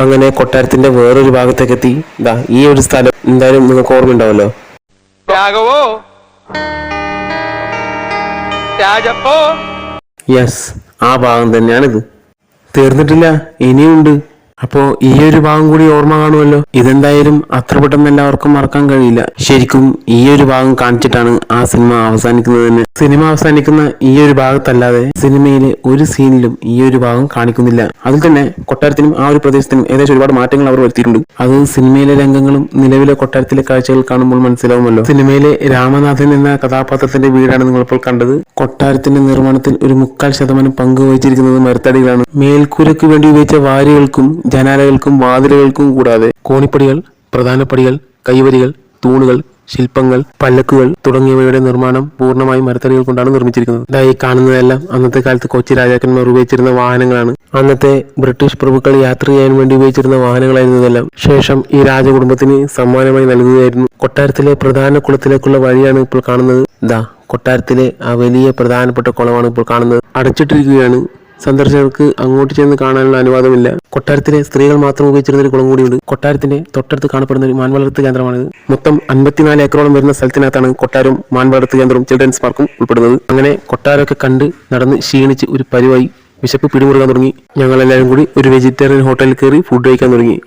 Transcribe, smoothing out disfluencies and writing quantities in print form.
അങ്ങനെ കൊട്ടാരത്തിന്റെ വേറൊരു ഭാഗത്തേക്ക് എത്തി. ഇതാ ഈ ഒരു സ്ഥലം എന്തായാലും നിങ്ങൾക്ക് ഓർമ്മയുണ്ടാവല്ലോ. യെസ്, ആ ഭാഗം തന്നെയാണിത്. തീർന്നിട്ടില്ല, ഇനിയുണ്ട്. അപ്പോ ഈ ഒരു ഭാഗം കൂടി ഓർമ്മ കാണുമല്ലോ. ഇതെന്തായാലും അത്ര പെട്ടെന്ന് എല്ലാവർക്കും മറക്കാൻ കഴിയില്ല. ശരിക്കും ഈ ഒരു ഭാഗം കാണിച്ചിട്ടാണ് ആ സിനിമ അവസാനിക്കുന്നത് തന്നെ. സിനിമ അവസാനിക്കുന്ന ഈ ഒരു ഭാഗത്തല്ലാതെ സിനിമയിലെ ഒരു സീനിലും ഈ ഒരു ഭാഗം കാണിക്കുന്നില്ല. അതിൽ തന്നെ കൊട്ടാരത്തിനും ആ ഒരു പ്രദേശത്തിനും ഏകദേശം ഒരുപാട് മാറ്റങ്ങൾ അവർ വരുത്തിയിട്ടുണ്ട്. അത് സിനിമയിലെ രംഗങ്ങളും നിലവിലെ കൊട്ടാരത്തിലെ കാഴ്ചകൾ കാണുമ്പോൾ മനസ്സിലാവുമല്ലോ. സിനിമയിലെ രാമനാഥൻ എന്ന കഥാപാത്രത്തിന്റെ വീടാണ് നിങ്ങളിപ്പോൾ കണ്ടത്. കൊട്ടാരത്തിന്റെ നിർമ്മാണത്തിൽ ഒരു 3/4% പങ്ക് വഹിച്ചിരിക്കുന്നത് മരത്തടികളാണ്. മേൽക്കൂരയ്ക്ക് വേണ്ടി ഉപയോഗിച്ച വാരികൾക്കും ജനാലകൾക്കും വാതിലുകൾക്കും കൂടാതെ കോണിപ്പടികൾ, പ്രധാനപ്പടികൾ, കൈവരികൾ, തൂണുകൾ, ശില്പങ്ങൾ, പല്ലക്കുകൾ തുടങ്ങിയവയുടെ നിർമ്മാണം പൂർണ്ണമായും മരത്തടികൾ കൊണ്ടാണ് നിർമ്മിച്ചിരിക്കുന്നത്. ഇതായി കാണുന്നതെല്ലാം അന്നത്തെ കാലത്ത് കൊച്ചി രാജാക്കന്മാർ ഉപയോഗിച്ചിരുന്ന വാഹനങ്ങളാണ്. അന്നത്തെ ബ്രിട്ടീഷ് പ്രഭുക്കൾ യാത്ര ചെയ്യാൻ വേണ്ടി ഉപയോഗിച്ചിരുന്ന വാഹനങ്ങളായിരുന്നു ഇതെല്ലാം. ശേഷം ഈ രാജകുടുംബത്തിന് സമ്മാനമായി നൽകുകയായിരുന്നു. കൊട്ടാരത്തിലെ പ്രധാന കുളത്തിലേക്കുള്ള വഴിയാണ് ഇപ്പോൾ കാണുന്നത്. ഇതാ കൊട്ടാരത്തിലെ ആ വലിയ പ്രധാനപ്പെട്ട കുളമാണ് ഇപ്പോൾ കാണുന്നത്. അടച്ചിട്ടിരിക്കുകയാണ്. സന്ദർശകർക്ക് അങ്ങോട്ട് ചെന്ന് കാണാനുള്ള അനുവാദമില്ല. കൊട്ടാരത്തിലെ സ്ത്രീകൾ മാത്രം ഉപയോഗിച്ചിരുന്ന ഒരു കുളം കൂടിയുണ്ട്. കൊട്ടാരത്തിന്റെ തൊട്ടടുത്ത് കാണപ്പെടുന്ന ഒരു മാൻ വളർത്ത് കേന്ദ്രമാണിത്. മൊത്തം 54 ഏക്കറോളം വരുന്ന സ്ഥലത്തിനകത്താണ് കൊട്ടാരവും മാൻ വളർത്ത് കേന്ദ്രവും ചിൽഡ്രൻസ് പാർക്കും ഉൾപ്പെടുന്നത്. അങ്ങനെ കൊട്ടാരമൊക്കെ കണ്ട് നടന്ന് ക്ഷീണിച്ച് ഒരു പരിവായി വിശപ്പ് പിടിമുറുകാൻ തുടങ്ങി. ഞങ്ങളെല്ലാവരും കൂടി ഒരു വെജിറ്റേറിയൻ ഹോട്ടലിൽ കയറി ഫുഡ് കഴിക്കാൻ തുടങ്ങി.